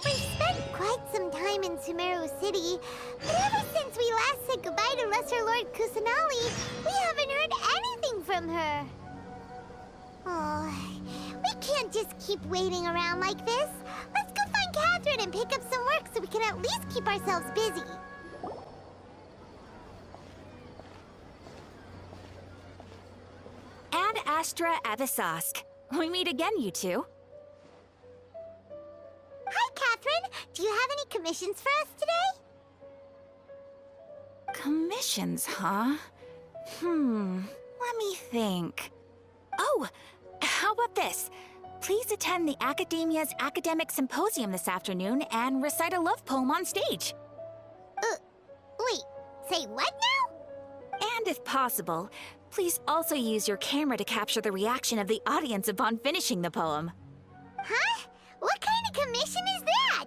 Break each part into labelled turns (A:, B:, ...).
A: We've spent quite some time in Sumeru City, but ever since we last said goodbye to Lesser Lord Kusanali, we haven't heard anything from her. Oh, we can't just keep waiting around like this. Let's go find Catherine and pick up some work so we can at least keep ourselves busy.
B: Ad Astra Avisask. We meet again, you two.
A: Hi, Catherine. Do you have any commissions for us today?
B: Commissions, huh? Let me think. Oh, how about this? Please attend the Academia's Academic Symposium this afternoon and recite a love poem on stage.
A: Wait, say what now?
B: And if possible, please also use your camera to capture the reaction of the audience upon finishing the poem.
A: Huh? What kind of commission is that?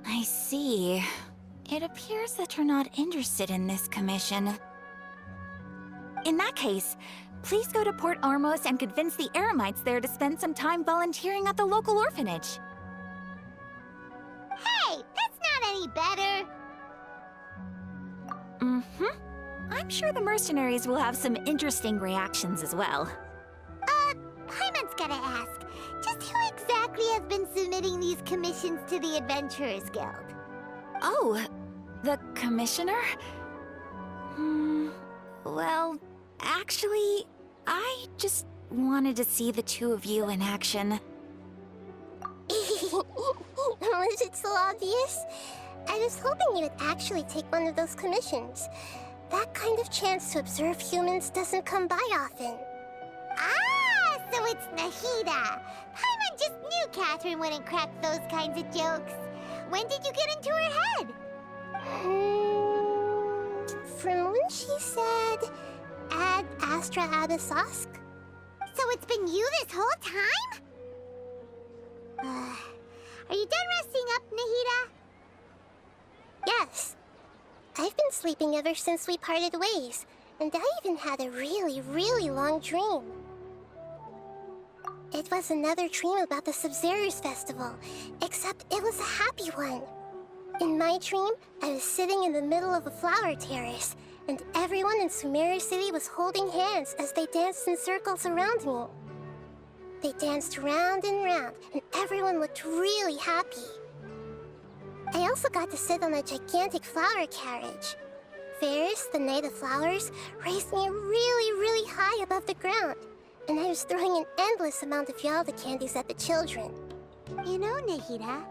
B: I see. It appears that you're not interested in this commission. In that case, please go to Port Armos and convince the Eremites there to spend some time volunteering at the local orphanage.
A: Hey, that's not any better.
B: I'm sure the mercenaries will have some interesting reactions as well.
A: Paimon's gotta ask, just who exactly has been submitting these commissions to the Adventurers Guild?
B: Oh, the commissioner? Well, actually, I just wanted to see the two of you in action.
C: Was it so obvious? I was hoping you would actually take one of those commissions. That kind of chance to observe humans doesn't come by often.
A: Ah, so it's Nahida. Paimon just knew Catherine wouldn't crack those kinds of jokes. When did you get into her head?
C: From when she said, Ad Astra Abisask?
A: So it's been you this whole time? Are you done resting up, Nahida?
C: Yes. I've been sleeping ever since we parted ways, and I even had a really, really long dream. It was another dream about the Sub-Zero's festival, except it was a happy one. In my dream, I was sitting in the middle of a flower terrace, and everyone in Sumeru City was holding hands as they danced in circles around me. They danced round and round, and everyone looked really happy. I also got to sit on a gigantic flower carriage. Ferris, the Knight of Flowers, raised me really, really high above the ground, and I was throwing an endless amount of Yalda candies at the children.
A: You know, Nahida,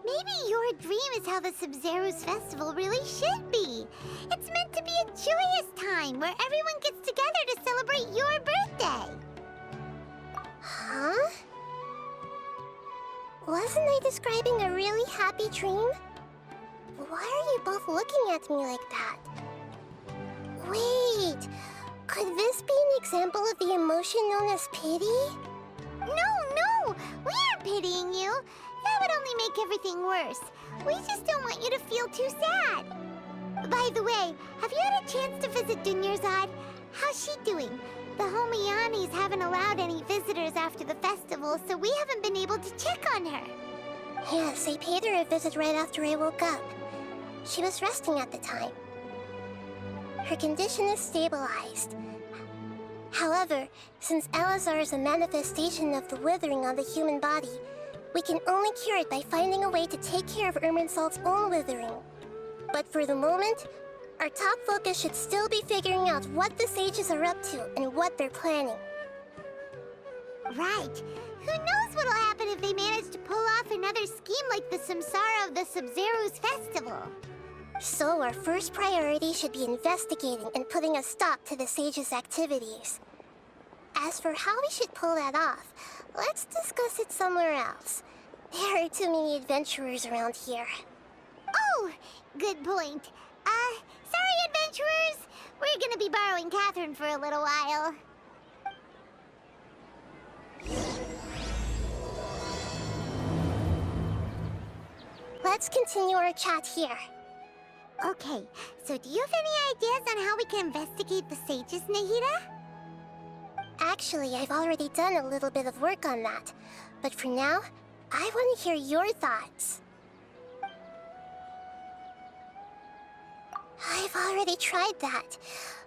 A: maybe your dream is how the Sub-Zero's festival really should be. It's meant to be a joyous time where everyone gets together to celebrate your birthday.
C: Huh? Wasn't I describing a really happy dream? Why are you both looking at me like that? Wait, could this be an example of the emotion known as pity?
A: No, we aren't pitying you. That would only make everything worse. We just don't want you to feel too sad. By the way, have you had a chance to visit Dunyarzad? How's she doing? The Homianis haven't allowed any visitors after the festival, so we haven't been able to check on her.
C: Yes, I paid her a visit right after I woke up. She was resting at the time. Her condition is stabilized. However, since Elazar is a manifestation of the withering on the human body, we can only cure it by finding a way to take care of Irminsul's own withering. But for the moment, our top focus should still be figuring out what the sages are up to and what they're planning.
A: Right. Who knows what'll happen if they manage to pull off another scheme like the Samsara of the Sub-Zero's festival?
C: So our first priority should be investigating and putting a stop to the sages' activities. As for how we should pull that off, let's discuss it somewhere else. There are too many adventurers around here.
A: Oh, good point. Sorry, adventurers. We're gonna be borrowing Catherine for a little while.
C: Let's continue our chat here.
A: Okay, so do you have any ideas on how we can investigate the sages, Nahida?
C: Actually, I've already done a little bit of work on that. But for now, I want to hear your thoughts. I've already tried that,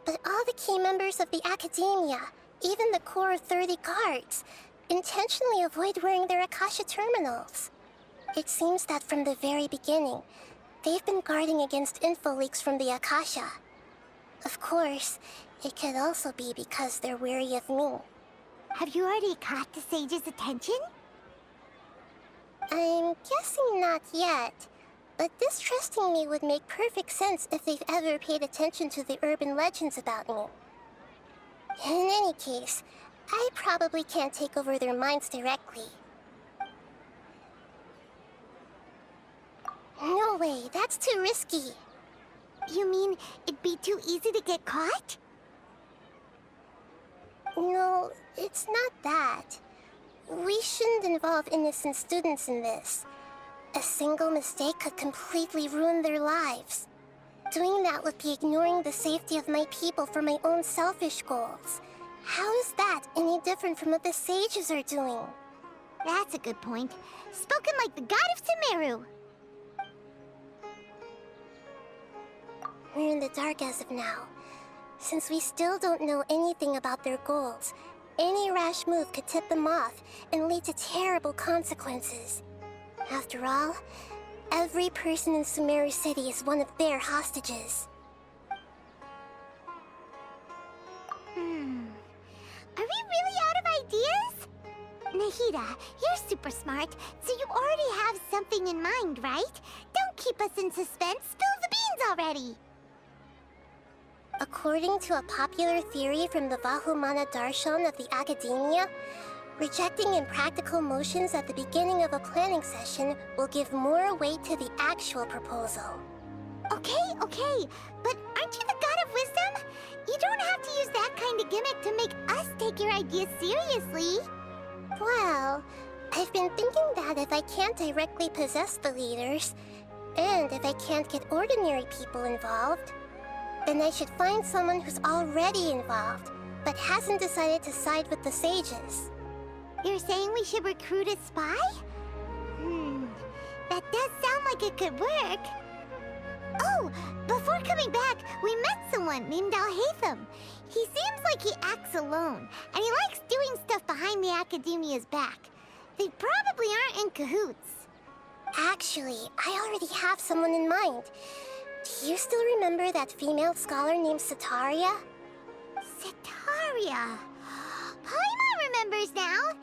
C: but all the key members of the Academia, even the core 30 guards, intentionally avoid wearing their Akasha terminals. It seems that from the very beginning, they've been guarding against info leaks from the Akasha. Of course, it could also be because they're wary of me.
A: Have you already caught the sage's attention?
C: I'm guessing not yet, but distrusting me would make perfect sense if they've ever paid attention to the urban legends about me. In any case, I probably can't take over their minds directly. No way, that's too risky.
A: You mean it'd be too easy to get caught?
C: No, it's not that. We shouldn't involve innocent students in this. A single mistake could completely ruin their lives. Doing that would be ignoring the safety of my people for my own selfish goals. How is that any different from what the sages are doing?
A: That's a good point. Spoken like the god of Sumeru.
C: We're in the dark as of now. Since we still don't know anything about their goals, any rash move could tip them off and lead to terrible consequences. After all, every person in Sumeru City is one of their hostages.
A: Are we really out of ideas? Nahida, you're super smart, so you already have something in mind, right? Don't keep us in suspense. Spill the beans already.
C: According to a popular theory from the Vahumana Darshan of the Academia, rejecting impractical motions at the beginning of a planning session will give more weight to the actual proposal.
A: Okay, but aren't you the god of wisdom? You don't have to use that kind of gimmick to make us take your ideas seriously.
C: Well, I've been thinking that if I can't directly possess the leaders, and if I can't get ordinary people involved, then I should find someone who's already involved, but hasn't decided to side with the sages.
A: You're saying we should recruit a spy? That does sound like it could work. Oh, before coming back, we met someone named Alhaitham. He seems like he acts alone, and he likes doing stuff behind the Academia's back. They probably aren't in cahoots.
C: Actually, I already have someone in mind. Do you still remember that female scholar named Setaria?
A: Setaria. Paimon remembers now.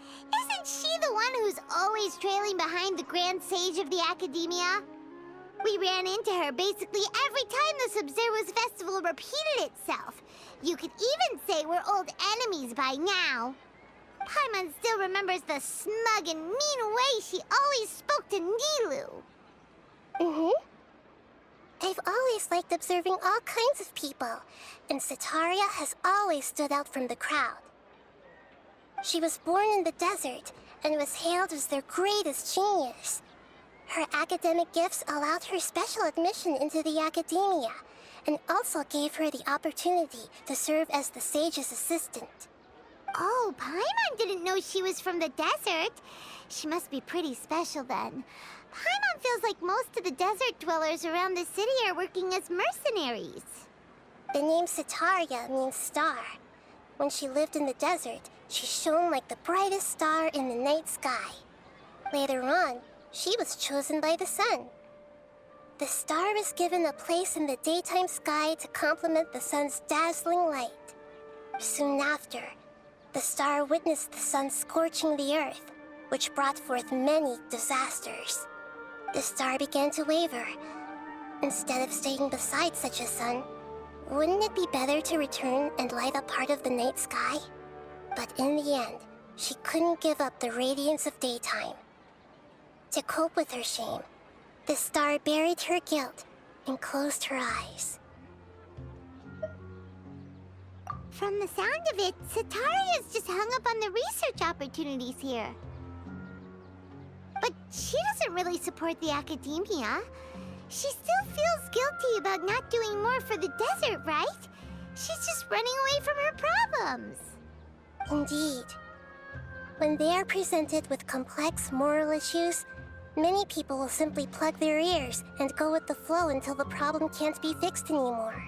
A: Isn't she the one who's always trailing behind the Grand Sage of the Academia? We ran into her basically every time the Sub-Zero's festival repeated itself. You could even say we're old enemies by now. Paimon still remembers the smug and mean way she always spoke to Nilou.
C: I've always liked observing all kinds of people, and Setaria has always stood out from the crowd. She was born in the desert and was hailed as their greatest genius. Her academic gifts allowed her special admission into the Academia, and also gave her the opportunity to serve as the sage's assistant.
A: Oh, Paimon didn't know she was from the desert. She must be pretty special then. Paimon feels like most of the desert dwellers around the city are working as mercenaries.
C: The name Setaria means star. When she lived in the desert, she shone like the brightest star in the night sky. Later on, she was chosen by the sun. The star was given a place in the daytime sky to complement the sun's dazzling light. Soon after, the star witnessed the sun scorching the earth, which brought forth many disasters. The star began to waver. Instead of staying beside such a sun, wouldn't it be better to return and light up part of the night sky? But in the end, she couldn't give up the radiance of daytime. To cope with her shame, the star buried her guilt and closed her eyes.
A: From the sound of it, Setaria's just hung up on the research opportunities here. But she doesn't really support the Academia. She still feels guilty about not doing more for the desert, right? She's just running away from her problems.
C: Indeed. When they are presented with complex moral issues, many people will simply plug their ears and go with the flow until the problem can't be fixed anymore.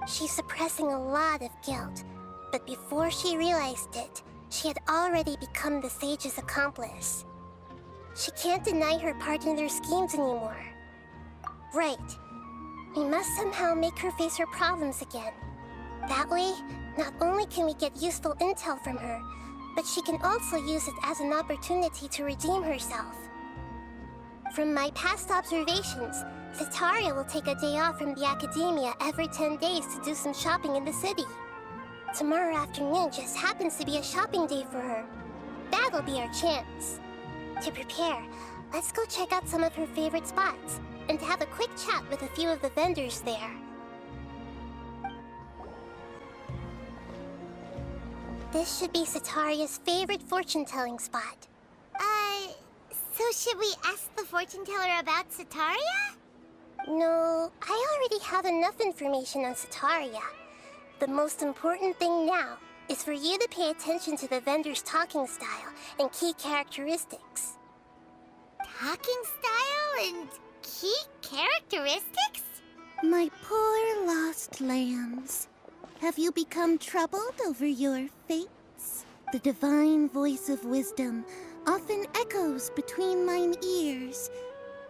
C: She's suppressing a lot of guilt, but before she realized it, she had already become the sage's accomplice. She can't deny her part in their schemes anymore. Right. We must somehow make her face her problems again. That way, not only can we get useful intel from her, but she can also use it as an opportunity to redeem herself. From my past observations, Sataria will take a day off from the academia every 10 days to do some shopping in the city. Tomorrow afternoon just happens to be a shopping day for her. That'll be our chance. To prepare, let's go check out some of her favorite spots and have a quick chat with a few of the vendors there. This should be Sataria's favorite fortune-telling spot.
A: So should we ask the fortune teller about Sataria?
C: No, I already have enough information on Sataria. The most important thing now is for you to pay attention to the vendor's talking style and key characteristics.
A: Talking style and key characteristics?
D: My poor lost lambs. Have you become troubled over your fates? The divine voice of wisdom often echoes between mine ears.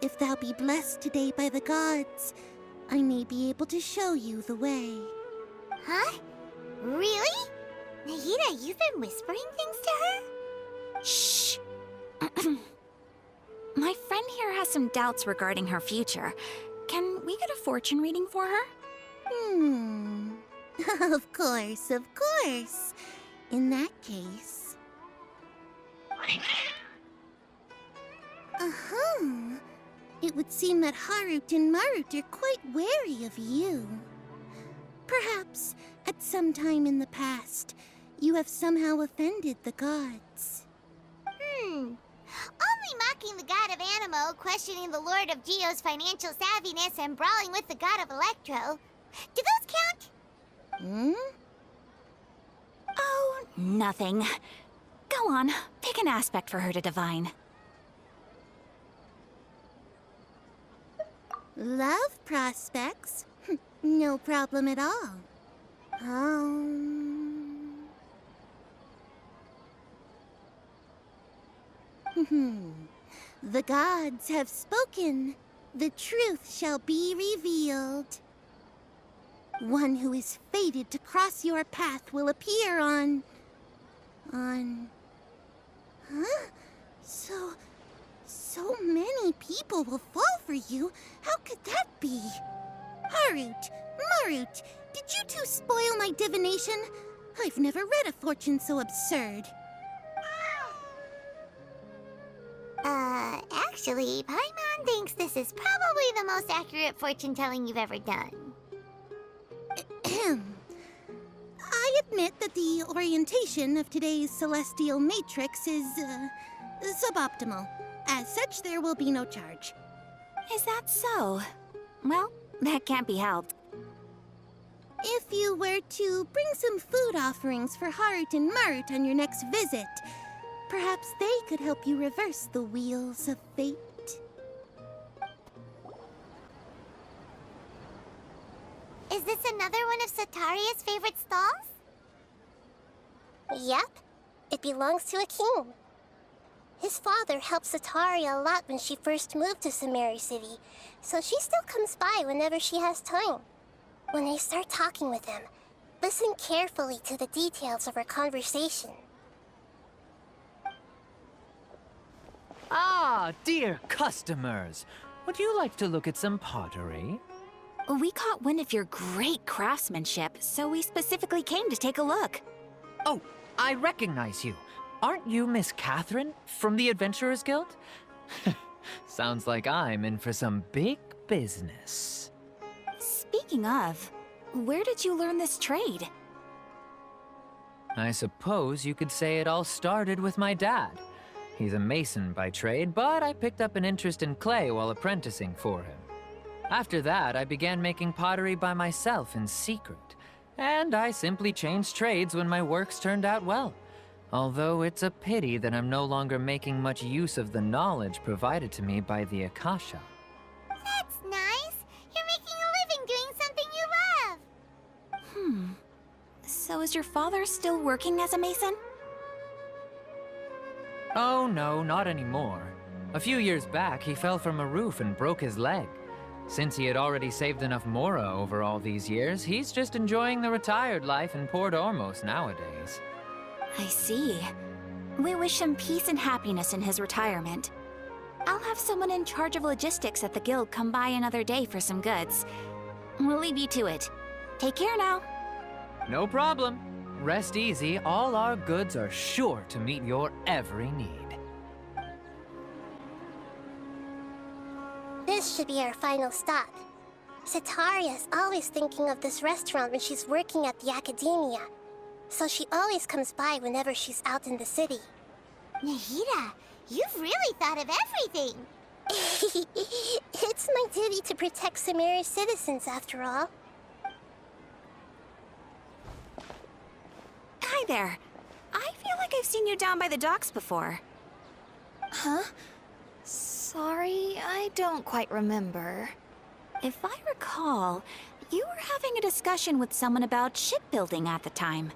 D: If thou be blessed today by the gods, I may be able to show you the way.
A: Huh? Really? Nahida, you've been whispering things to her?
B: Shh! My friend here has some doubts regarding her future. Can we get a fortune reading for her?
D: Of course, of course. In that case... It would seem that Harut and Marut are quite wary of you. Perhaps, at some time in the past, you have somehow offended the gods.
A: Only mocking the god of Animo, questioning the Lord of Geo's financial savviness, and brawling with the god of Electro. Do those count?
B: Oh, nothing. Go on, pick an aspect for her to divine.
D: Love prospects? No problem at all. The gods have spoken. The truth shall be revealed. One who is fated to cross your path will appear on... Huh? So many people will fall for you. How could that be? Harut, Marut, did you two spoil my divination? I've never read a fortune so absurd.
A: Actually, Paimon thinks this is probably the most accurate fortune-telling you've ever done.
D: I admit that the orientation of today's celestial matrix is, suboptimal. As such, there will be no charge.
B: Is that so? Well, that can't be helped.
D: If you were to bring some food offerings for Harut and Marut on your next visit, perhaps they could help you reverse the wheels of fate.
A: Is this another one of Sataria's favorite stalls?
C: Yep. It belongs to a king. His father helped Sataria a lot when she first moved to Sumeru City, so she still comes by whenever she has time. When I start talking with him, listen carefully to the details of our conversation.
E: Ah, dear customers! Would you like to look at some pottery?
B: We caught wind of your great craftsmanship, so we specifically came to take a look.
E: Oh, I recognize you. Aren't you Miss Catherine from the Adventurers Guild? Sounds like I'm in for some big business.
B: Speaking of, where did you learn this trade?
E: I suppose you could say it all started with my dad. He's a mason by trade, but I picked up an interest in clay while apprenticing for him. After that, I began making pottery by myself in secret, and I simply changed trades when my works turned out well. Although it's a pity that I'm no longer making much use of the knowledge provided to me by the Akasha.
A: That's nice. You're making a living doing something you love.
B: So is your father still working as a mason?
E: Oh no, not anymore. A few years back, he fell from a roof and broke his leg. Since he had already saved enough Mora over all these years, he's just enjoying the retired life in Port Ormos nowadays.
B: I see. We wish him peace and happiness in his retirement. I'll have someone in charge of logistics at the guild come by another day for some goods. We'll leave you to it. Take care now.
E: No problem. Rest easy, all our goods are sure to meet your every need.
C: This should be our final stop. Sataria's always thinking of this restaurant when she's working at the academia, so she always comes by whenever she's out in the city.
A: Nahida, you've really thought of everything.
C: It's my duty to protect Sumeru's citizens, after all.
B: Hi there. I feel like I've seen you down by the docks before.
F: Huh? Sorry, I don't quite remember.
B: If I recall, you were having a discussion with someone about shipbuilding at the time.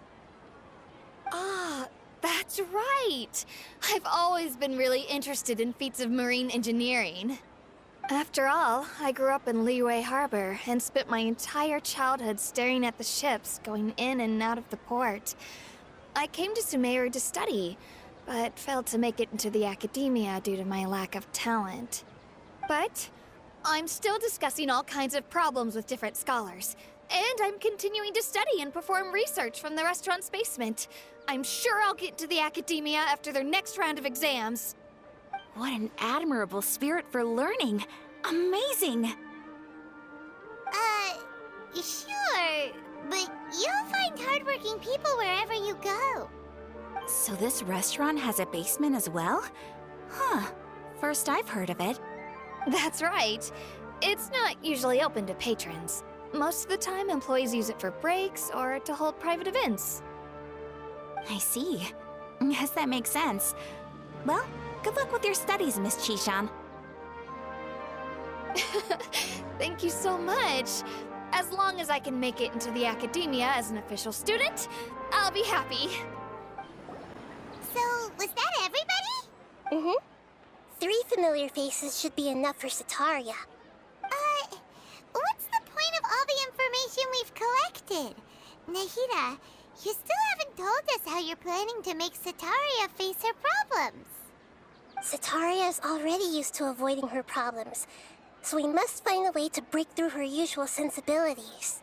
F: Ah, that's right! I've always been really interested in feats of marine engineering. After all, I grew up in Liyue Harbor and spent my entire childhood staring at the ships going in and out of the port. I came to Sumeru to study, but failed to make it into the academia due to my lack of talent. But I'm still discussing all kinds of problems with different scholars, and I'm continuing to study and perform research from the restaurant's basement. I'm sure I'll get into the academia after their next round of exams.
B: What an admirable spirit for learning. Amazing.
A: Sure, but you'll find hardworking people wherever you go.
B: So this restaurant has a basement as well? Huh. First I've heard of it.
F: That's right. It's not usually open to patrons. Most of the time, employees use it for breaks or to hold private events.
B: I see. Yes, that makes sense. Well, good luck with your studies, Miss Chishan.
F: Thank you so much. As long as I can make it into the academia as an official student, I'll be happy.
A: So, was that everybody?
C: 3 familiar faces should be enough for Sataria.
A: What's the point of all the information we've collected? Nahida, you still haven't told us how you're planning to make Sataria face her problems.
C: Sataria is already used to avoiding her problems, so we must find a way to break through her usual sensibilities.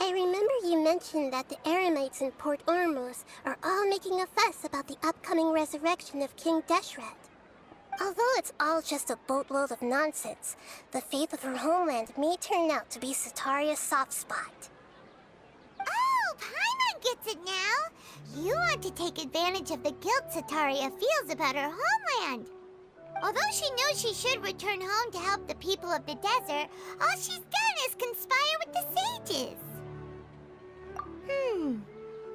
C: I remember you mentioned that the Eremites in Port Ormos are all making a fuss about the upcoming resurrection of King Deshret. Although it's all just a boatload of nonsense, the fate of her homeland may turn out to be Sataria's soft spot.
A: Oh, Paimon gets it now! You want to take advantage of the guilt Sataria feels about her homeland. Although she knows she should return home to help the people of the desert, all she's done is conspire with the sages.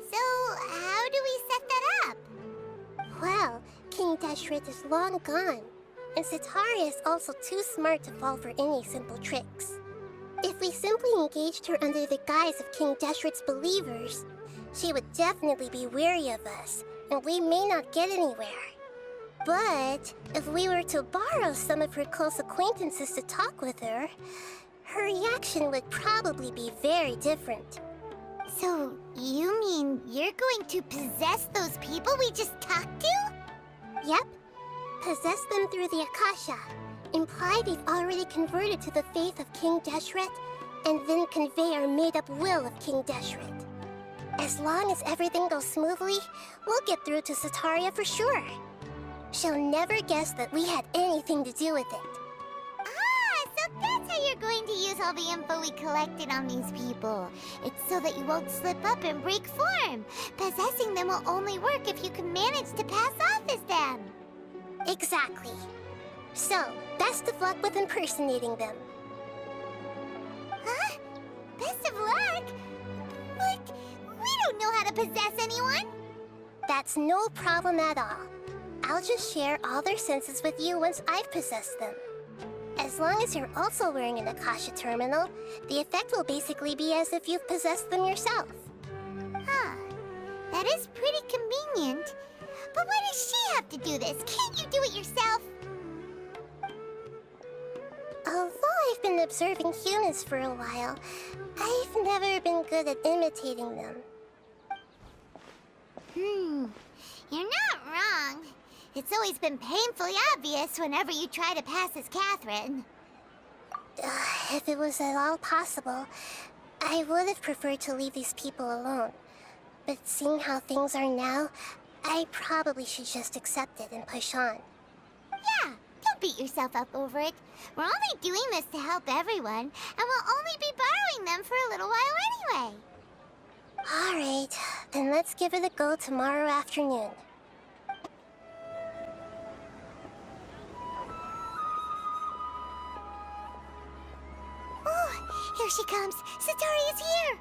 A: So how do we set that up?
C: Well, King Deshret is long gone, and Sataria is also too smart to fall for any simple tricks. If we simply engaged her under the guise of King Deshret's believers, she would definitely be weary of us, and we may not get anywhere. But if we were to borrow some of her close acquaintances to talk with her, her reaction would probably be very different.
A: So, you mean you're going to possess those people we just talked to?
C: Yep. Possess them through the Akasha. Imply they've already converted to the faith of King Deshret, and then convey our made-up will of King Deshret. As long as everything goes smoothly, we'll get through to Sataria for sure. She'll never guess that we had anything to do with it.
A: So that's how you're going to use all the info we collected on these people. It's so that you won't slip up and break form. Possessing them will only work if you can manage to pass off as them.
C: Exactly. So, best of luck with impersonating them.
A: Huh? Best of luck? But we don't know how to possess anyone.
C: That's no problem at all. I'll just share all their senses with you once I've possessed them. As long as you're also wearing an Akasha terminal, the effect will basically be as if you've possessed them yourself.
A: Huh. That is pretty convenient. But why does she have to do this? Can't you do it yourself?
C: Although I've been observing humans for a while, I've never been good at imitating them.
A: You're not wrong. It's always been painfully obvious whenever you try to pass as Catherine.
C: If it was at all possible, I would have preferred to leave these people alone. But seeing how things are now, I probably should just accept it and push on.
A: Yeah, don't beat yourself up over it. We're only doing this to help everyone, and we'll only be borrowing them for a little while anyway.
C: Alright, then let's give it a go tomorrow afternoon.
A: Oh, here she comes. Satori is here.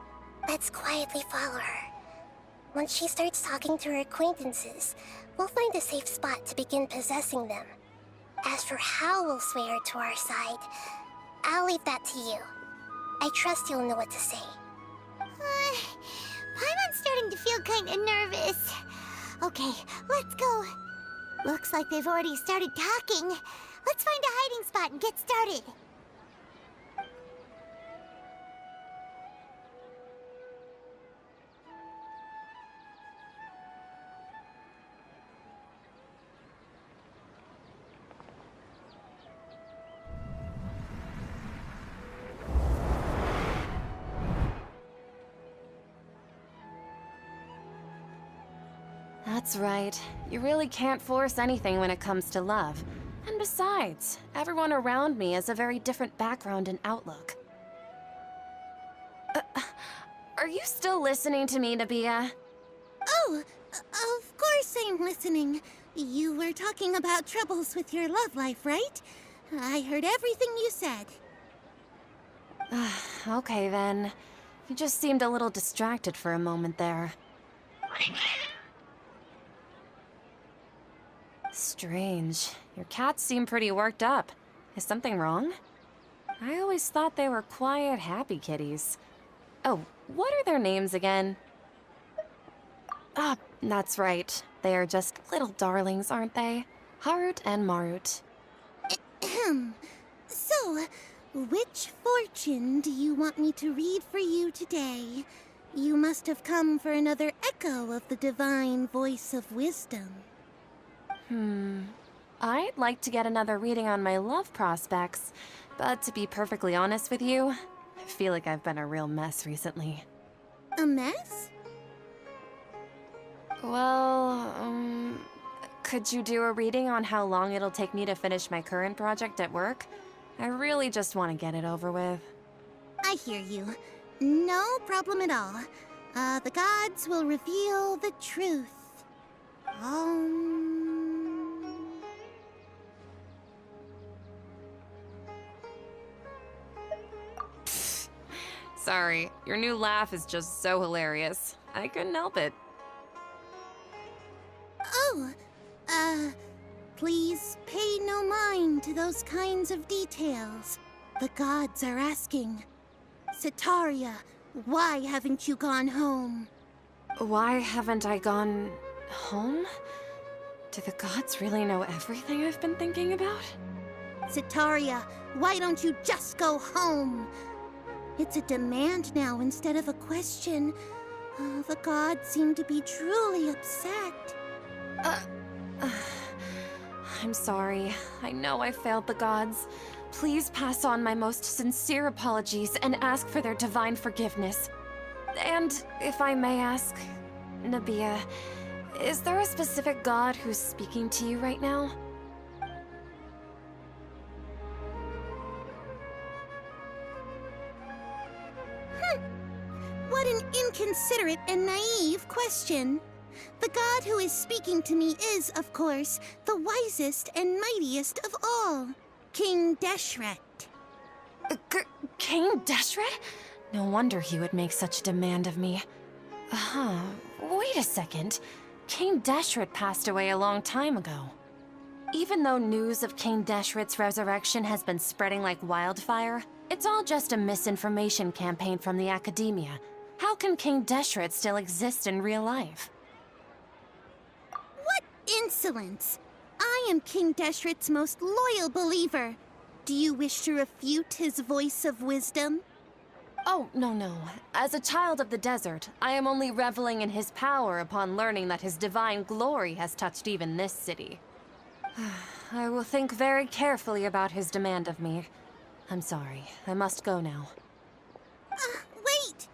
C: Let's quietly follow her. Once she starts talking to her acquaintances, we'll find a safe spot to begin possessing them. As for how we'll sway her to our side, I'll leave that to you. I trust you'll know what to say.
A: I'm starting to feel kind of nervous. Okay, let's go. Looks like they've already started talking. Let's find a hiding spot and get started.
G: That's right. You really can't force anything when it comes to love. And besides, everyone around me has a very different background and outlook. Are you still listening to me, Nabia?
D: Oh, of course I'm listening. You were talking about troubles with your love life, right? I heard everything you said.
G: Okay then. You just seemed a little distracted for a moment there. Strange. Your cats seem pretty worked up. Is something wrong? I always thought they were quiet, happy kitties. Oh, what are their names again? Ah, that's right. They are just little darlings, aren't they? Harut and Marut.
D: So, which fortune do you want me to read for you today? You must have come for another echo of the divine voice of wisdom.
G: I'd like to get another reading on my love prospects, but to be perfectly honest with you, I feel like I've been a real mess recently.
D: A mess?
G: Well, could you do a reading on how long it'll take me to finish my current project at work? I really just want to get it over with.
D: I hear you. No problem at all. The gods will reveal the truth.
G: Sorry, your new laugh is just so hilarious. I couldn't help it.
D: Oh, please pay no mind to those kinds of details. The gods are asking. Sataria, why haven't you gone home?
G: Why haven't I gone home? Do the gods really know everything I've been thinking about?
D: Sataria, why don't you just go home? It's a demand now instead of a question. The gods seem to be truly upset.
G: I'm sorry. I know I failed the gods. Please pass on my most sincere apologies and ask for their divine forgiveness. And if I may ask, Nabia, is there a specific god who's speaking to you right now?
D: What an inconsiderate and naive question. The god who is speaking to me is, of course, the wisest and mightiest of all, King Deshret.
G: King Deshret? No wonder he would make such a demand of me. Wait a second. King Deshret passed away a long time ago. Even though news of King Deshret's resurrection has been spreading like wildfire, it's all just a misinformation campaign from the academia. How can King Deshret still exist in real life?
D: What insolence! I am King Deshret's most loyal believer. Do you wish to refute his voice of wisdom?
G: Oh, no. As a child of the desert, I am only reveling in his power upon learning that his divine glory has touched even this city. I will think very carefully about his demand of me. I'm sorry, I must go now.
D: Wait!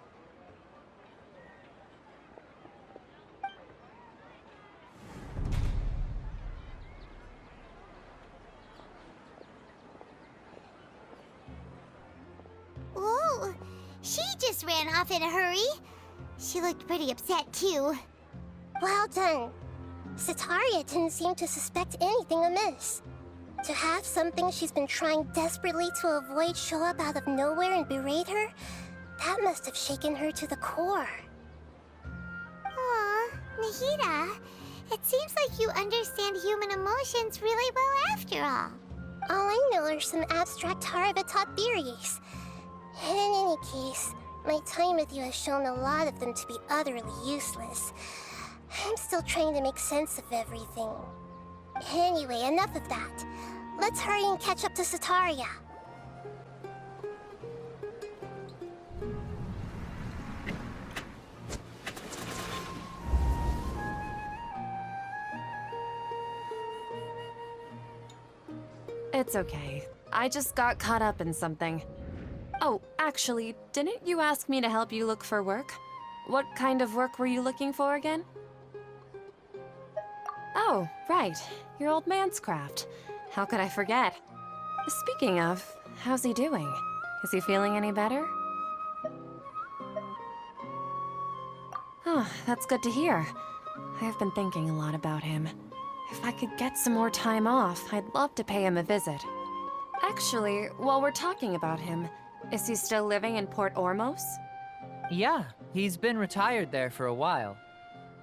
A: Whoa! She just ran off in a hurry. She looked pretty upset, too.
C: Well done. Sataria didn't seem to suspect anything amiss. To have something she's been trying desperately to avoid show up out of nowhere and berate her, that must have shaken her to the core.
A: Aw, Nahida, it seems like you understand human emotions really well after all.
C: All I know are some abstract Harava-taught theories. And in any case, my time with you has shown a lot of them to be utterly useless. I'm still trying to make sense of everything. Anyway, enough of that. Let's hurry and catch up to Sataria.
G: It's okay. I just got caught up in something. Oh, actually, didn't you ask me to help you look for work? What kind of work were you looking for again? Oh, right. Your old man's craft. How could I forget? Speaking of, how's he doing? Is he feeling any better? Oh, that's good to hear. I've been thinking a lot about him. If I could get some more time off, I'd love to pay him a visit. Actually, while we're talking about him, is he still living in Port Ormos?
E: Yeah, he's been retired there for a while.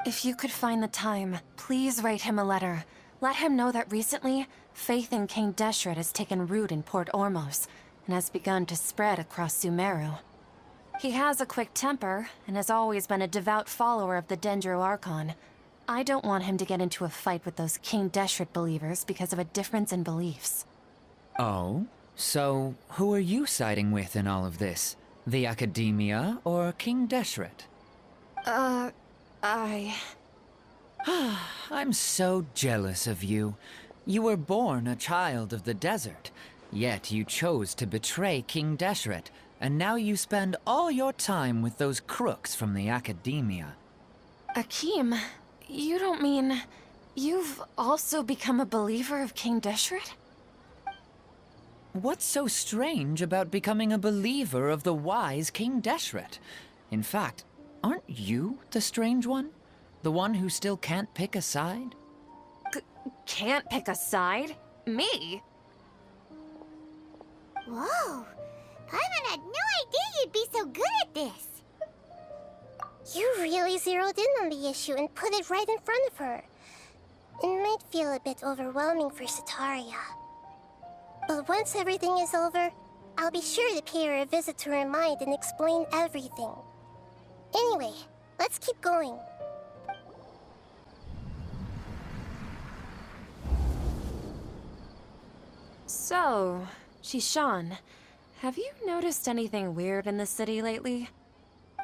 G: If you could find the time, please write him a letter. Let him know that recently, faith in King Deshret has taken root in Port Ormos and has begun to spread across Sumeru. He has a quick temper and has always been a devout follower of the Dendro Archon. I don't want him to get into a fight with those King Deshret believers because of a difference in beliefs.
E: Oh? So, who are you siding with in all of this? The Academia or King Deshret? I'm so jealous of you. You were born a child of the desert, yet you chose to betray King Deshret, and now you spend all your time with those crooks from the Academia.
G: Akeem, you don't mean... you've also become a believer of King Deshret?
E: What's so strange about becoming a believer of the wise King Deshret? In fact, aren't you the strange one? The one who still can't pick a side?
G: Can't pick a side? Me?
A: Whoa! Paimon had no idea you'd be so good at this.
C: You really zeroed in on the issue and put it right in front of her. It might feel a bit overwhelming for Sataria. But once everything is over, I'll be sure to pay her a visit to her mind and explain everything. Anyway, let's keep going.
G: So, Shishan, have you noticed anything weird in the city lately?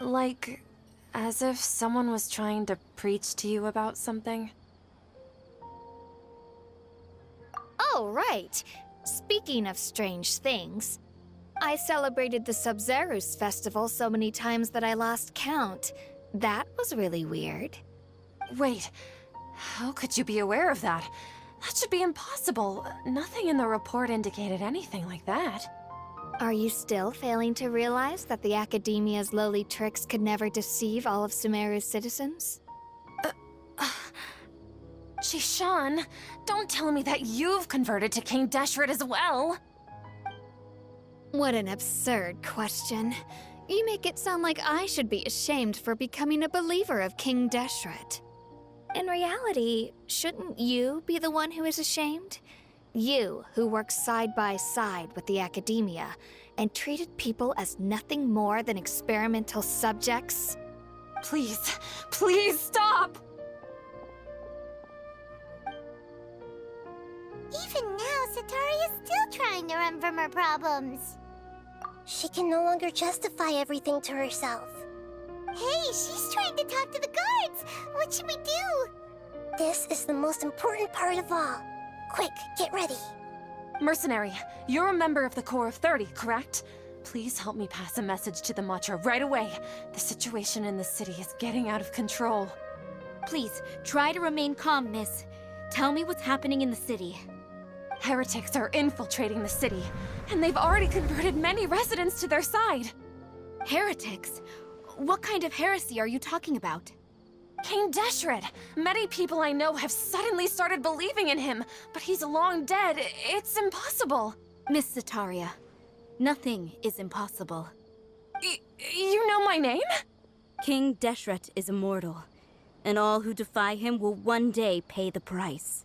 G: Like, as if someone was trying to preach to you about something?
F: Oh, right. Speaking of strange things, I celebrated the Sub-Zerus festival so many times that I lost count. That was really weird.
G: Wait, how could you be aware of that? That should be impossible. Nothing in the report indicated anything like that.
F: Are you still failing to realize that the Academia's lowly tricks could never deceive all of Sumeru's citizens?
G: Shishan, don't tell me that you've converted to King Deshret as well!
F: What an absurd question. You make it sound like I should be ashamed for becoming a believer of King Deshret. in reality, shouldn't you be the one who is ashamed? You, who works side by side with the academia and treated people as nothing more than experimental subjects?
G: Please, please stop!
A: Even now, Satari is still trying to run from her problems.
C: She can no longer justify everything to herself.
A: Hey, she's trying to talk to the guards! What should we do?
C: This is the most important part of all. Quick, get ready.
G: Mercenary, you're a member of the Corps of 30, correct? Please help me pass a message to the Matcha right away. The situation in the city is getting out of control.
B: Please, try to remain calm, miss. Tell me what's happening in the city.
G: Heretics are infiltrating the city, and they've already converted many residents to their side.
B: Heretics? What kind of heresy are you talking about?
G: King Deshret! Many people I know have suddenly started believing in him, but he's long dead. It's impossible.
B: Miss Sataria, nothing is impossible.
G: You know my name?
B: King Deshret is immortal, and all who defy him will one day pay the price.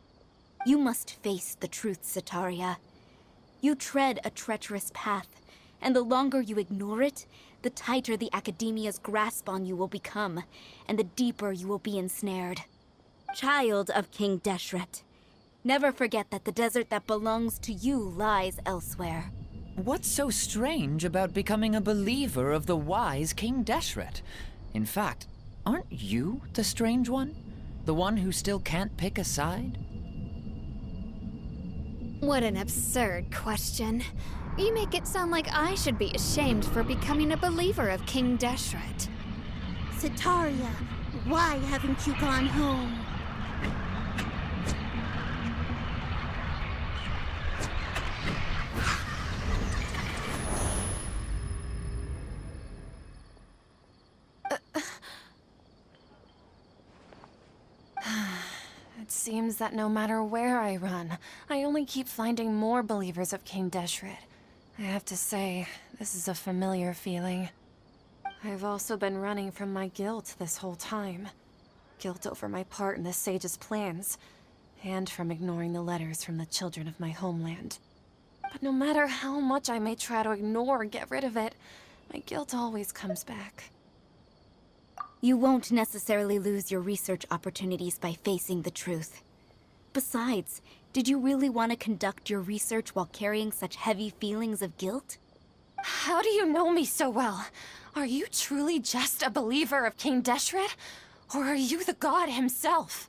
B: You must face the truth, Sataria. You tread a treacherous path, and the longer you ignore it, the tighter the Academia's grasp on you will become, and the deeper you will be ensnared. Child of King Deshret, never forget that the desert that belongs to you lies elsewhere.
E: What's so strange about becoming a believer of the wise King Deshret? In fact, aren't you the strange one? The one who still can't pick a side?
F: What an absurd question. You make it sound like I should be ashamed for becoming a believer of King Deshret.
D: Sataria, why haven't you gone home?
G: It seems that no matter where I run, I only keep finding more believers of King Deshret. I have to say, this is a familiar feeling. I've also been running from my guilt this whole time. Guilt over my part in the Sage's plans, and from ignoring the letters from the children of my homeland. But no matter how much I may try to ignore or get rid of it, my guilt always comes back.
B: You won't necessarily lose your research opportunities by facing the truth. Besides, did you really want to conduct your research while carrying such heavy feelings of guilt?
G: How do you know me so well? Are you truly just a believer of King Deshret? Or are you the god himself?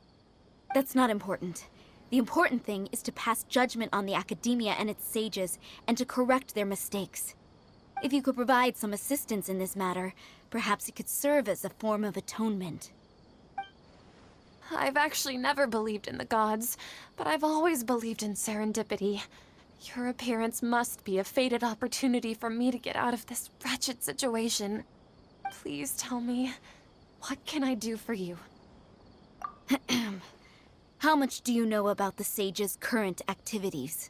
B: That's not important. The important thing is to pass judgment on the Academia and its sages, and to correct their mistakes. If you could provide some assistance in this matter, perhaps it could serve as a form of atonement.
G: I've actually never believed in the gods, but I've always believed in serendipity. Your appearance must be a fated opportunity for me to get out of this wretched situation. Please tell me, what can I do for you?
B: How much do you know about the sage's current activities?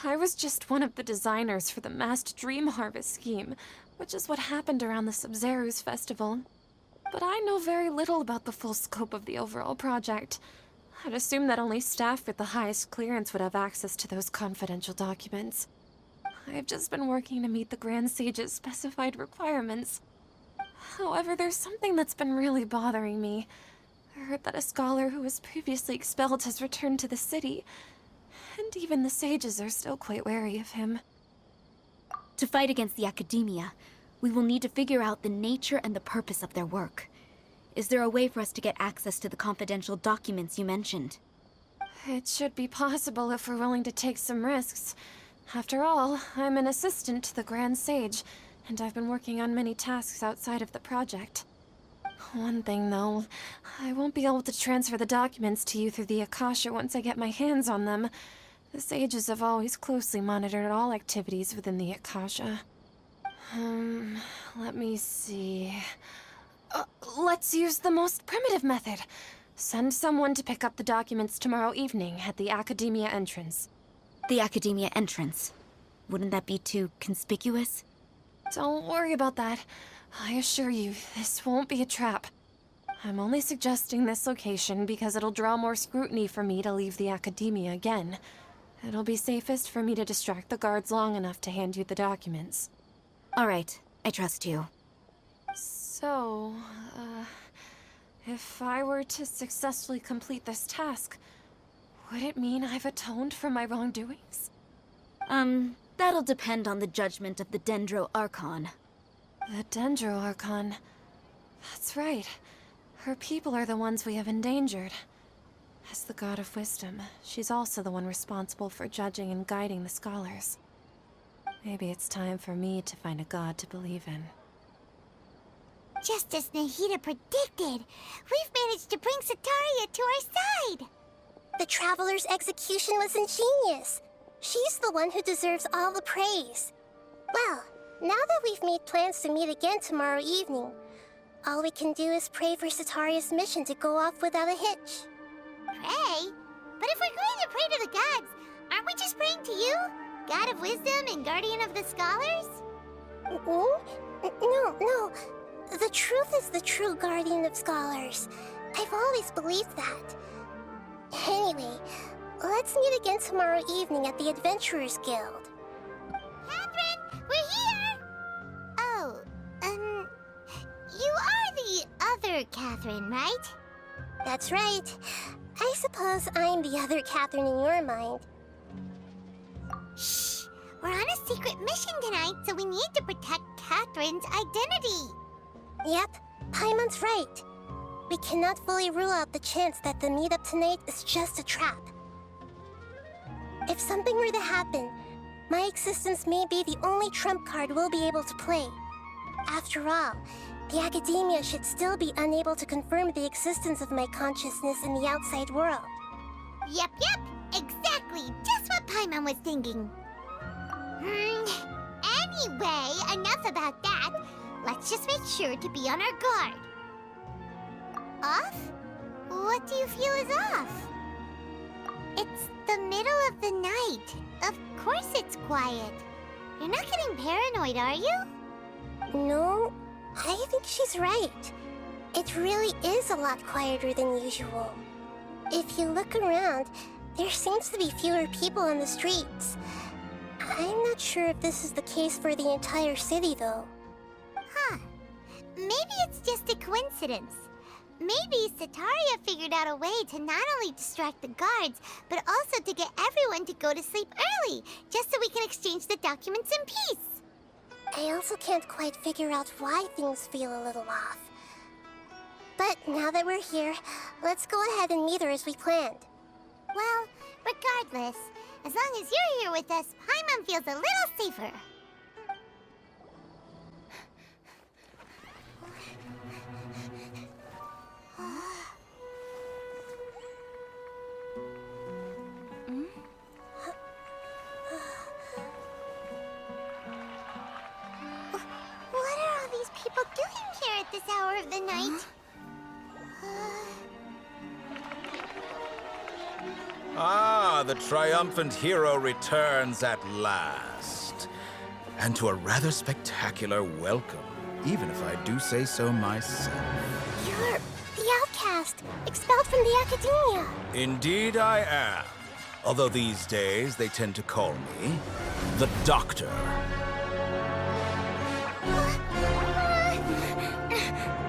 G: I was just one of the designers for the massed dream harvest scheme, which is what happened around the Sumeru's festival. But I know very little about the full scope of the overall project. I'd assume that only staff with the highest clearance would have access to those confidential documents. I've just been working to meet the Grand Sage's specified requirements. However, there's something that's been really bothering me. I heard that a scholar who was previously expelled has returned to the city, and even the sages are still quite wary of him.
B: To fight against the Academia, we will need to figure out the nature and the purpose of their work. Is there a way for us to get access to the confidential documents you mentioned?
G: It should be possible if we're willing to take some risks. After all, I'm an assistant to the Grand Sage, and I've been working on many tasks outside of the project. One thing, though, I won't be able to transfer the documents to you through the Akasha once I get my hands on them. The sages have always closely monitored all activities within the Akasha. Let me see... let's use the most primitive method. Send someone to pick up the documents tomorrow evening at the Academia entrance.
B: The Academia entrance. Wouldn't that be too conspicuous?
G: Don't worry about that. I assure you, this won't be a trap. I'm only suggesting this location because it'll draw more scrutiny for me to leave the academia again. It'll be safest for me to distract the guards long enough to hand you the documents.
B: All right, I trust you.
G: So, if I were to successfully complete this task, would it mean I've atoned for my wrongdoings?
B: That'll depend on the judgment of the Dendro Archon.
G: The Dendro Archon. That's right. Her people are the ones we have endangered. As the God of Wisdom, she's also the one responsible for judging and guiding the scholars. Maybe it's time for me to find a god to believe in.
A: Just as Nahida predicted, we've managed to bring Sataria to our side.
C: The Traveler's execution was ingenious. She's the one who deserves all the praise. Well, now that we've made plans to meet again tomorrow evening, all we can do is pray for Sataria's mission to go off without a hitch.
A: Pray? But if we're going to pray to the gods, aren't we just praying to you? God of Wisdom and Guardian of the Scholars?
C: No. The truth is the true Guardian of Scholars. I've always believed that. Anyway, let's meet again tomorrow evening at the Adventurers Guild.
A: Catherine, we're here! Oh, you are the other Catherine, right?
C: That's right. I suppose I'm the other Catherine in your mind.
A: Shh! We're on a secret mission tonight, so we need to protect Catherine's identity.
C: Yep, Paimon's right. We cannot fully rule out the chance that the meetup tonight is just a trap. If something were to happen, my existence may be the only trump card we'll be able to play. After all, the academia should still be unable to confirm the existence of my consciousness in the outside world.
A: Yep, exactly, just what Paimon was thinking. Anyway, enough about that. Let's just make sure to be on our guard. Off? What do you feel is off? It's the middle of the night. Of course it's quiet. You're not getting paranoid, are you?
C: No, I think she's right. It really is a lot quieter than usual. If you look around, there seems to be fewer people on the streets. I'm not sure if this is the case for the entire city, though.
A: Huh. Maybe it's just a coincidence. Maybe Sataria figured out a way to not only distract the guards, but also to get everyone to go to sleep early, just so we can exchange the documents in peace.
C: I also can't quite figure out why things feel a little off. But now that we're here, let's go ahead and meet her as we planned.
A: Well, regardless, as long as you're here with us, Paimon feels a little safer. What are all these people doing here at this hour of the night?
H: Ah, the triumphant hero returns at last. And to a rather spectacular welcome, even if I do say so myself.
C: You're the outcast, expelled from the academia.
H: Indeed I am. Although these days they tend to call me the Doctor.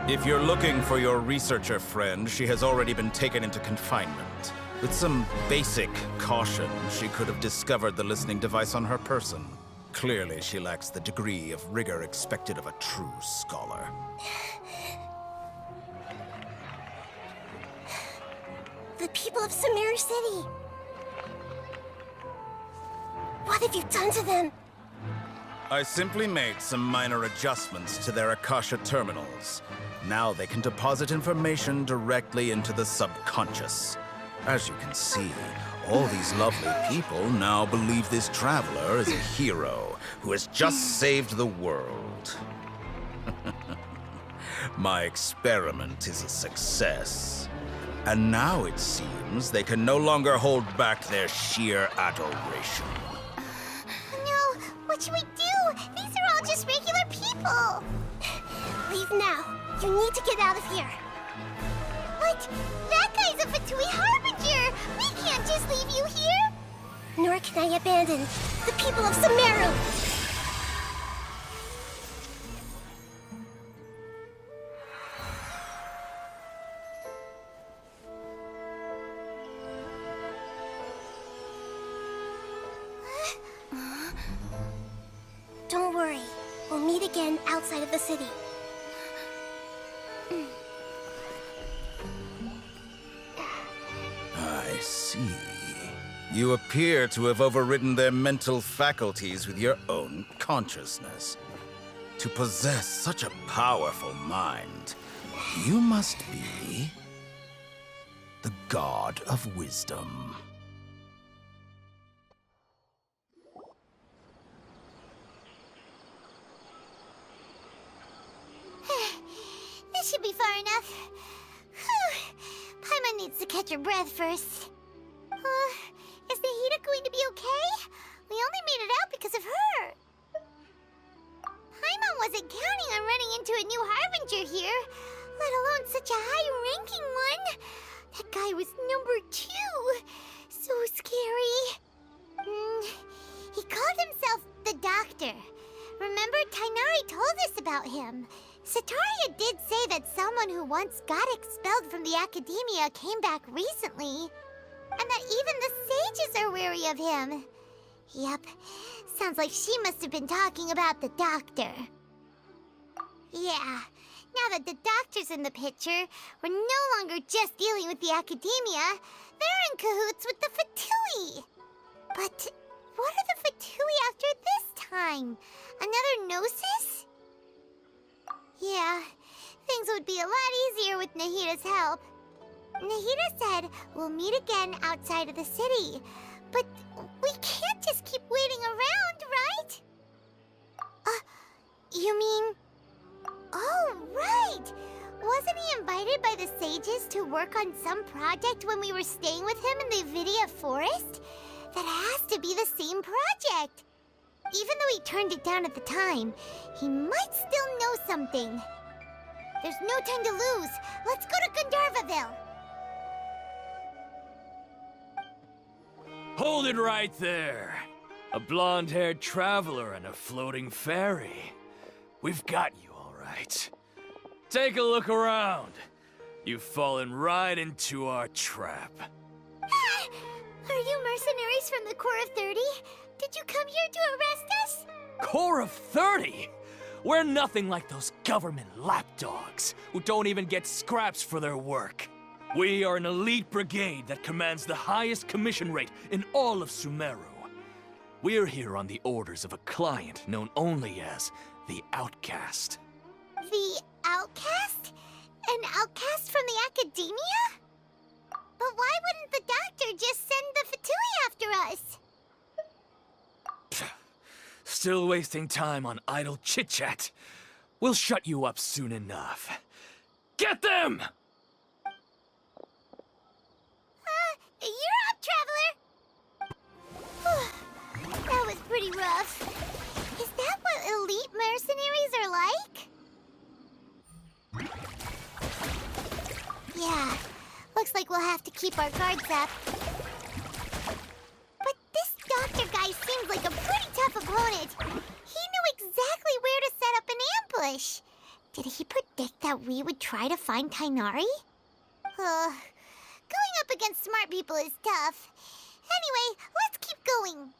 H: If you're looking for your researcher friend, she has already been taken into confinement. With some basic caution, she could have discovered the listening device on her person. Clearly, she lacks the degree of rigor expected of a true scholar.
C: The people of Sumeru City. What have you done to them?
H: I simply made some minor adjustments to their Akasha terminals. Now they can deposit information directly into the subconscious. As you can see, all these lovely people now believe this traveler is a hero who has just saved the world. My experiment is a success. And now it seems they can no longer hold back their sheer adoration.
A: No, what should we do? These are all just regular people.
C: Leave now. You need to get out of here.
A: But that guy's a F2P Harbinger! We can't just leave you here!
C: Nor can I abandon the people of Sumeru! Don't worry. We'll meet again outside of the city.
H: I see. You appear to have overridden their mental faculties with your own consciousness. To possess such a powerful mind, you must be the God of Wisdom.
A: This should be far enough. Whew. Paimon needs to catch her breath first. Is Nahida going to be okay? We only made it out because of her. Paimon wasn't counting on running into a new Harbinger here, let alone such a high-ranking one. That guy was number 2. So scary. He called himself the Doctor. Remember, Tighnari told us about him. Sataria did say that someone who once got expelled from the academia came back recently. And that even the sages are wary of him. Yep, sounds like she must have been talking about the Doctor. Yeah, now that the Doctor's in the picture, we're no longer just dealing with the academia. They're in cahoots with the F2P. But what are the F2P after this time? Another Gnosis? Yeah, things would be a lot easier with Nahida's help. Nahida said we'll meet again outside of the city. But we can't just keep waiting around, right? You mean... Oh, right! Wasn't he invited by the sages to work on some project when we were staying with him in the Avidia Forest? That has to be the same project! Even though he turned it down at the time, he might still know something. There's no time to lose. Let's go to Gandharvaville.
I: Hold it right there. A blonde-haired traveler and a floating fairy. We've got you all right. Take a look around. You've fallen right into our trap.
A: Are you mercenaries from the Corps of 30? Did you come here to arrest us?
I: Corps of 30? We're nothing like those government lapdogs who don't even get scraps for their work. We are an elite brigade that commands the highest commission rate in all of Sumeru. We're here on the orders of a client known only as the Outcast.
A: The Outcast? An outcast from the academia? But why wouldn't the Doctor just send the F2P after us?
I: Still wasting time on idle chit-chat. We'll shut you up soon enough. Get them!
A: You're up, Traveler! That was pretty rough. Is that what elite mercenaries are like? Yeah, looks like we'll have to keep our guards up. But this Doctor guy seems like a pretty tough opponent. He knew exactly where to set up an ambush. Did he predict that we would try to find Tighnari? Going up against smart people is tough. Anyway, let's keep going.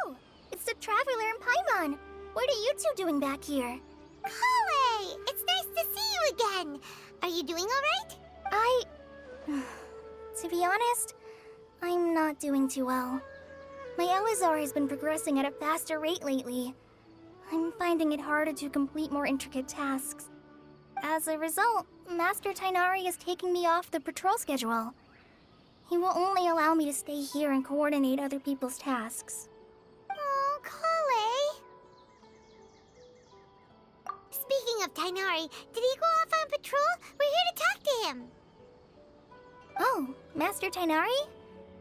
C: Oh, it's the Traveler and Paimon. What are you two doing back here?
A: Kale, it's nice to see you again. Are you doing all right?
C: To be honest, I'm not doing too well. My Elazar has been progressing at a faster rate lately. I'm finding it harder to complete more intricate tasks. As a result, Master Tighnari is taking me off the patrol schedule. He will only allow me to stay here and coordinate other people's tasks.
A: Oh, Kale. Speaking of Tighnari, did he go off on patrol? We're here to talk to him.
C: Oh, Master Tighnari?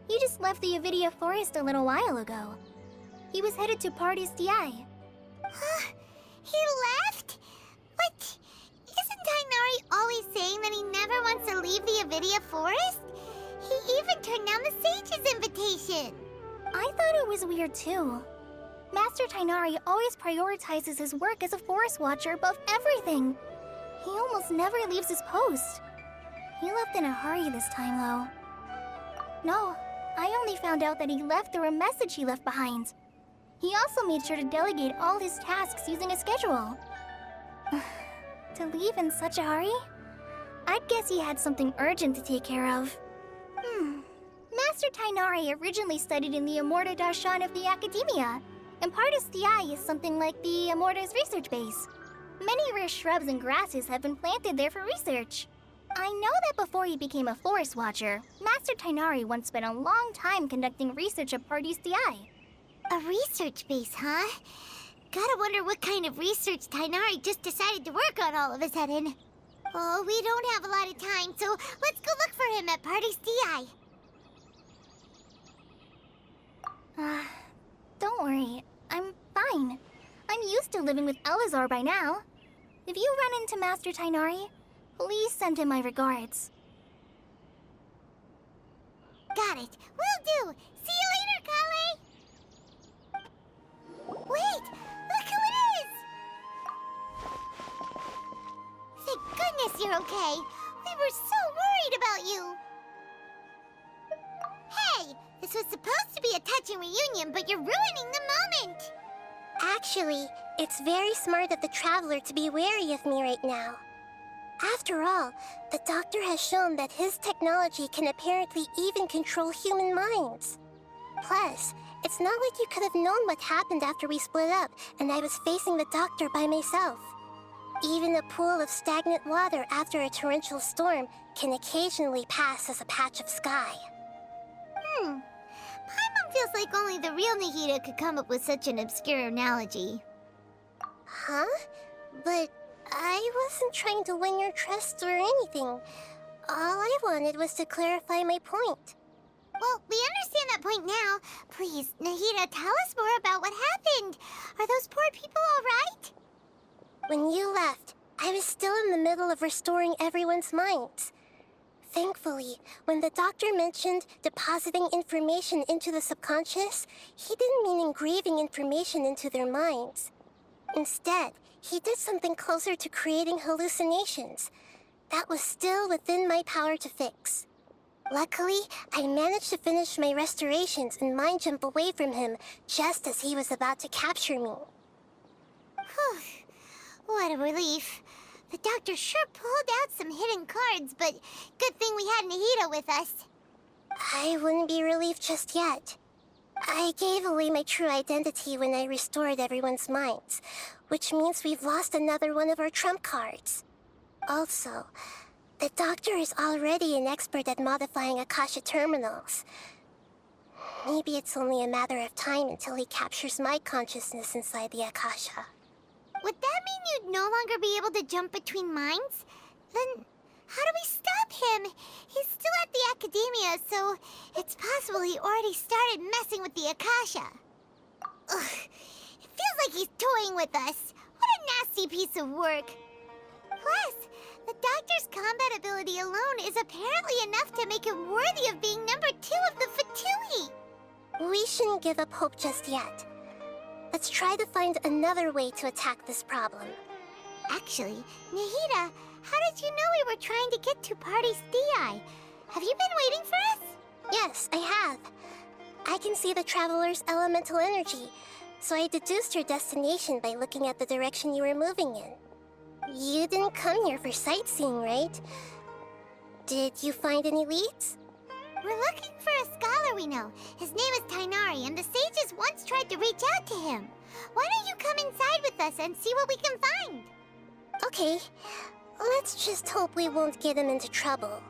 C: You just left the Avidia Forest a little while ago. He was headed to Parte's DI.
A: He left? But isn't Tighnari always saying that he never wants to leave the Avidia Forest? He even turned down the sage's invitation.
J: I thought it was weird too. Master Tighnari always prioritizes his work as a forest watcher above everything. He almost never leaves his post. He left in a hurry this time, though. No, I only found out that he left through a message he left behind. He also made sure to delegate all his tasks using a schedule. To leave in such a hurry? I'd guess he had something urgent to take care of. Master Tighnari originally studied in the Immorta Darshan of the Academia, and Partis Thai is something like the Immorta's research base. Many rare shrubs and grasses have been planted there for research. I know that before he became a forest watcher, Master Tighnari once spent a long time conducting research at Partis Thai.
A: A research base, huh? Gotta wonder what kind of research Tighnari just decided to work on all of a sudden. Oh, we don't have a lot of time, so let's go look for him at Partis Thai.
J: Don't worry. I'm fine. I'm used to living with Elazar by now. If you run into Master Tighnari, please send him my regards.
A: Got it. Will do. See you later, Kale. Wait! Look who it is! Thank goodness you're okay. We were so worried about you. Hey! This was supposed to be a touching reunion, but you're ruining the moment!
C: Actually, it's very smart of the Traveler to be wary of me right now. After all, the Doctor has shown that his technology can apparently even control human minds. Plus, it's not like you could have known what happened after we split up and I was facing the Doctor by myself. Even a pool of stagnant water after a torrential storm can occasionally pass as a patch of sky.
A: Paimon feels like only the real Nahida could come up with such an obscure analogy.
C: Huh? But I wasn't trying to win your trust or anything. All I wanted was to clarify my point.
A: Well, we understand that point now. Please, Nahida, tell us more about what happened. Are those poor people all right?
C: When you left, I was still in the middle of restoring everyone's minds. Thankfully, when the Doctor mentioned depositing information into the subconscious, he didn't mean engraving information into their minds. Instead, he did something closer to creating hallucinations. That was still within my power to fix. Luckily, I managed to finish my restorations and mind jump away from him just as he was about to capture me.
A: Whew. What a relief. The Doctor sure pulled out some hidden cards, but good thing we had Nahida with us.
C: I wouldn't be relieved just yet. I gave away my true identity when I restored everyone's minds, which means we've lost another one of our trump cards. Also, the Doctor is already an expert at modifying Akasha terminals. Maybe it's only a matter of time until he captures my consciousness inside the Akasha.
A: Would that mean you'd no longer be able to jump between minds? Then how do we stop him? He's still at the Academia, so it's possible he already started messing with the Akasha. Ugh, it feels like he's toying with us. What a nasty piece of work. Plus, the Doctor's combat ability alone is apparently enough to make him worthy of being number 2 of the Fatui.
C: We shouldn't give up hope just yet. Let's try to find another way to attack this problem.
A: Actually, Nahida, how did you know we were trying to get to Partis Thai? Have you been waiting for us?
C: Yes, I have. I can see the Traveler's elemental energy, so I deduced your destination by looking at the direction you were moving in. You didn't come here for sightseeing, right? Did you find any leads?
A: We're looking for a scholar we know. His name is Tighnari, and the sages once tried to reach out to him. Why don't you come inside with us and see what we can find?
C: Okay, let's just hope we won't get him into trouble.